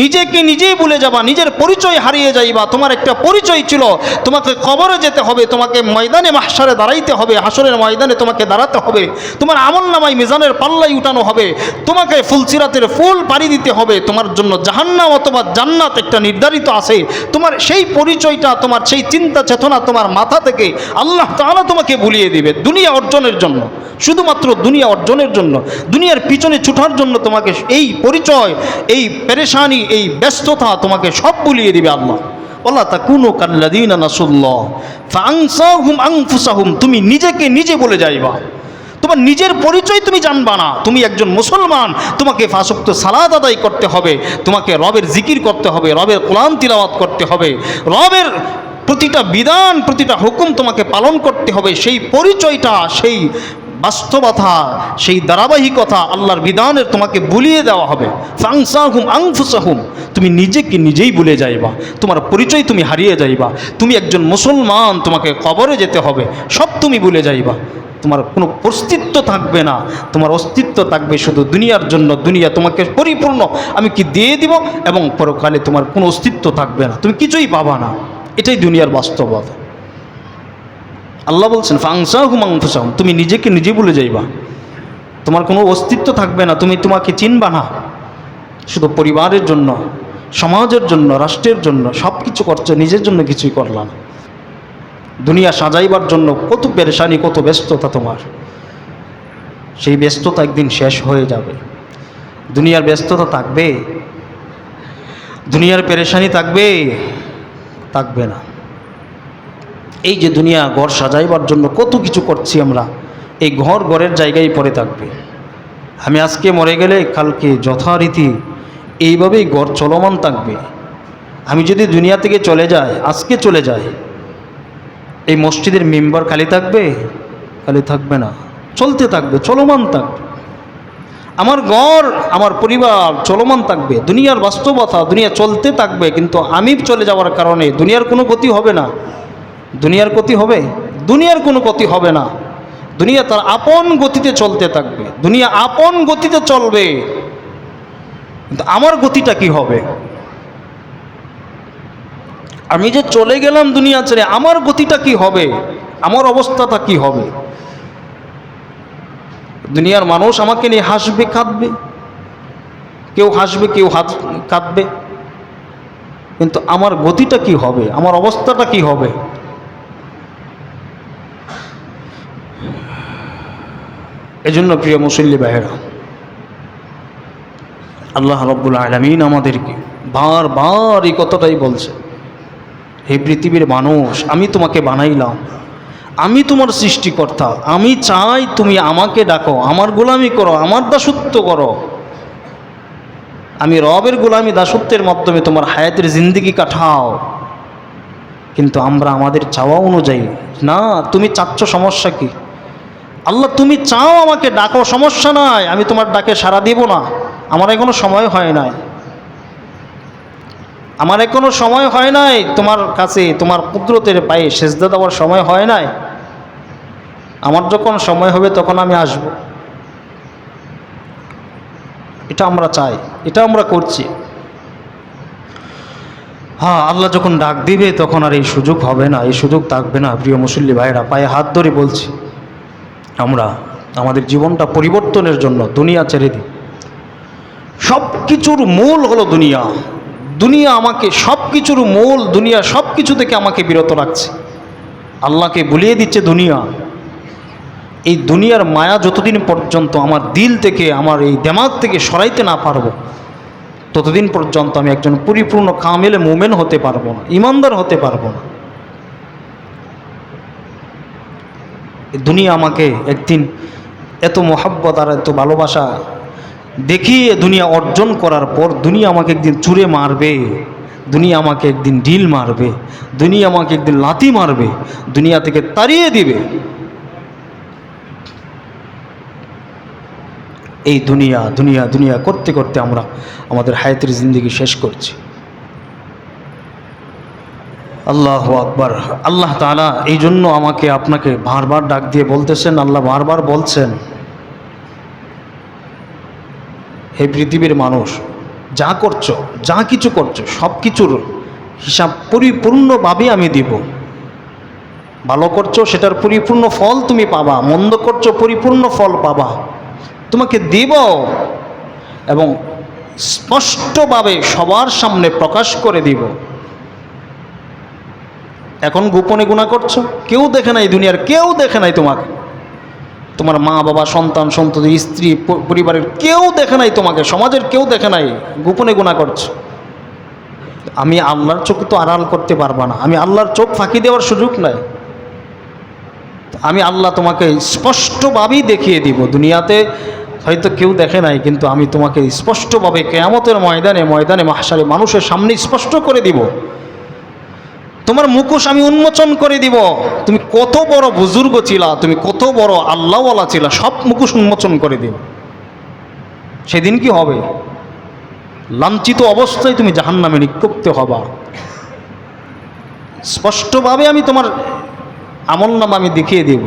নিজেকে নিজেই ভুলে যাবা, নিজের পরিচয় হারিয়ে যাইবা। তোমার একটা পরিচয় ছিল, তোমাকে কবরে যেতে হবে, তোমাকে ময়দানে মাহশারে দাঁড়াইতে হবে, হাসরের ময়দানে তোমাকে দাঁড়াতে হবে, তোমার আমলনামায় মিজানের পাল্লাই উঠানো হবে, তোমাকে ফুলসিরাতের ফুল পাড়ি দিতে হবে, তোমার জন্য জাহান্নাম অথবা জান্নাত একটা নির্ধারিত আছে। তোমার সেই পরিচয়টা, তোমার সেই চিন্তা চেতনা তোমার মাথা থেকে আল্লাহ তাআলা তোমাকে ভুলিয়ে দিবে দুনিয়া অর্জনের জন্য, শুধুমাত্র দুনিয়া অর্জনের জন্য, দুনিয়ার পিছনে ছুটার জন্য তোমাকে এই পরিচয়, এই পেরেশানি, এই ব্যস্ততা তোমাকে সব ভুলিয়ে দিবে আল্লাহ। ওয়ালা তাকুনু কাল্লাযীনা নাসুল্লাহ ফাআনসাহুম আনফুসাহুম। তুমি নিজেকে নিজে বলে যাইবা, তোমার নিজের পরিচয় তুমি জানবা না। তুমি একজন মুসলমান, তোমাকে 5 ওয়াক্ত সালাত আদায় করতে হবে, তোমাকে রবের জিকির করতে হবে, রবের কোরআন তিলাওয়াত করতে হবে, রবের প্রতিটা বিধান, প্রতিটা হুকুম তোমাকে পালন করতে হবে। সেই পরিচয়টা, সেই বাস্তবতা, সেই ধারাবাহিকতা আল্লাহর বিধানের তোমাকে ভুলিয়ে দেওয়া হবে। ফাংসাহুম আনফুসাহুম, তুমি নিজেকে নিজেই ভুলে যাইবা, তোমার পরিচয় তুমি হারিয়ে যাইবা। তুমি একজন মুসলমান, তোমাকে কবরে যেতে হবে, সব তুমি ভুলে যাইবা। তোমার কোনো অস্তিত্ব থাকবে না, তোমার অস্তিত্ব থাকবে শুধু দুনিয়ার জন্য। দুনিয়া তোমাকে পরিপূর্ণ আমি কি দিয়ে দিব, এবং পরকালে তোমার কোনো অস্তিত্ব থাকবে না, তুমি কিছুই পাবা না। এটাই দুনিয়ার বাস্তবতা। আল্লাহ বলছেন ফাংসাহুম আনফুসাহুম, তুমি নিজেকে নিজে ভুলে যাইবা, তোমার কোনো অস্তিত্ব থাকবে না, তুমি তোমাকে চিনবা না। শুধু পরিবারের জন্য, সমাজের জন্য, রাষ্ট্রের জন্য সব কিছু করছো, নিজের জন্য কিছুই করলাম। দুনিয়া সাজাইবার জন্য কত পেরেশানি, কত ব্যস্ততা তোমার, সেই ব্যস্ততা একদিন শেষ হয়ে যাবে। দুনিয়ার ব্যস্ততা থাকবে, দুনিয়ার পেরেশানি থাকবে, থাকবে না। এই যে দুনিয়া ঘর সাজাইবার জন্য কত কিছু করছি আমরা, এই ঘরের জায়গায় পড়ে থাকবে। আমি আজকে মরে গেলে কালকে যথারীতি এইভাবেই ঘর চলমান থাকবে। আমি যদি দুনিয়া থেকে চলে যাই, আজকে চলে যাই, এই মসজিদের মেম্বার খালি থাকবে? খালি থাকবে না, চলতে থাকবে, চলমান থাকবে। আমার ঘর, আমার পরিবার চলমান থাকবে। দুনিয়ার বাস্তবতা, দুনিয়া চলতে থাকবে, কিন্তু আমি চলে যাওয়ার কারণে দুনিয়ার কোনো ক্ষতি হবে না। দুনিয়ার ক্ষতি হবে? দুনিয়ার কোনো ক্ষতি হবে না। দুনিয়া তার আপন গতিতে চলতে থাকবে, দুনিয়া আপন গতিতে চলবে, কিন্তু আমার গতিটা কি হবে? আমি যে চলে গেলাম দুনিয়া ছেড়ে, আমার গতিটা কি হবে? আমার অবস্থাটা কি হবে? দুনিয়ার মানুষ আমাকে নিয়ে হাসবে, কাঁদবে, কেউ হাসবে, কেউ কাঁদবে, কিন্তু আমার গতিটা কি হবে? আমার অবস্থাটা কি হবে? এজন্য প্রিয় মুসল্লি ভাইয়েরা, আল্লাহ রাব্বুল আলামিন আমাদেরকে বারবার এই কথাটাই বলছে, হে পৃথিবীর মানুষ, আমি তোমাকে বানাইলাম, আমি তোমার সৃষ্টিকর্তা, আমি চাই তুমি আমাকে ডাকো, আমার গোলামি করো, আমার দাসত্ব করো। আমি রবের গোলামি, দাসত্বের মাধ্যমে তোমার হায়াতের জিন্দেগি কাটাও। কিন্তু আমরা আমাদের চাওয়া অনুযায়ী না, তুমি চাচ্ছ, সমস্যা কি? আল্লাহ তুমি চাও আমাকে ডাকো, সমস্যা নাই, আমি তোমার ডাকে সাড়া দিব না, আমার এখনো সময় হয় নাই, আমার এখনো সময় হয় নাই তোমার কাছে তোমার কুদরতের পায়ে সেজদা দেওয়ার সময় হয় নাই। আমার যখন সময় হবে তখন আমি আসব। এটা আমরা চাই, এটা আমরা করছি। হ্যাঁ, আল্লাহ যখন ডাক দিবে তখন আর এই সুযোগ হবে না, এই সুযোগ থাকবে না। প্রিয় মুসল্লি ভাইরা, পায়ে হাত ধরে বলছি, আমরা আমাদের জীবনটা পরিবর্তনের জন্য দুনিয়া ছেড়ে দিই। সব কিছুর মূল হলো দুনিয়া। দুনিয়া আমাকে সব কিছুর মূল, দুনিয়া সব কিছু থেকে আমাকে বিরত রাখছে, আল্লাহকে ভুলিয়ে দিচ্ছে দুনিয়া। এই দুনিয়ার মায়া যতদিন পর্যন্ত আমার দিল থেকে, আমার এই দিমাগ থেকে সরাইতে না পারবো, ততদিন পর্যন্ত আমি একজন পরিপূর্ণ কামেল মুমিন হতে পারবো না, ইমানদার হতে পারবো না। দুনিয়া আমাকে একদিন এত মোহাব্বত আর এত ভালোবাসা দেখিয়ে দুনিয়া অর্জন করার পর দুনিয়া আমাকে একদিন চুরে মারবে, দুনিয়া আমাকে একদিন ঢিল মারবে, দুনিয়া আমাকে একদিন লাথি মারবে, দুনিয়া থেকে তাড়িয়ে দিবে। এই দুনিয়া দুনিয়া দুনিয়া করতে করতে আমরা আমাদের হায়াতের জিন্দেগি শেষ করছি। আল্লাহু আকবার। আল্লাহ তাআলা এই জন্য আমাকে আপনাকে বারবার ডাক দিয়ে বলতেছেন, আল্লাহ বারবার বলছেন, হে পৃথিবীর মানুষ, যা করছো, যা কিছু করছো, সব কিছুর হিসাব পরিপূর্ণভাবে আমি দিব। ভালো করছো সেটার পরিপূর্ণ ফল তুমি পাবা, মন্দ করছো পরিপূর্ণ ফল পাবা, তোমাকে দিব এবং স্পষ্টভাবে সবার সামনে প্রকাশ করে দিব। এখন গোপনে গুনাহ করছো, কেউ দেখে নাই, দুনিয়ার কেউ দেখে নাই তোমাকে, তোমার মা বাবা সন্তান সন্ততি স্ত্রী পরিবারের কেউ দেখে নাই তোমাকে, সমাজের কেউ দেখে নাই, গোপনে গুনাহ করছো। আমি আল্লাহর চোখ তো আড়াল করতে পারবা না, আমি আল্লাহর চোখ ফাঁকি দেওয়ার সুযোগ নাই। আমি আল্লাহ তোমাকে স্পষ্টভাবেই দেখিয়ে দিব। দুনিয়াতে হয়তো কেউ দেখে নাই, কিন্তু আমি তোমাকে স্পষ্টভাবে কিয়ামতের ময়দানে মাহশারে মানুষের সামনে স্পষ্ট করে দিব। তোমার মুখোশ আমি উন্মোচন করে দিব। তুমি কত বড় বুজুর্গ ছিলা, তুমি কত বড় আল্লাহওয়ালা ছিলা, সব মুখোশ উন্মোচন করে দিব। সেদিন কি হবে? লাঞ্ছিত অবস্থায় তুমি জাহান্নামে নিক্ষিপ্ত হবা। স্পষ্টভাবে আমি তোমার আমলনামা আমি দেখিয়ে দেব।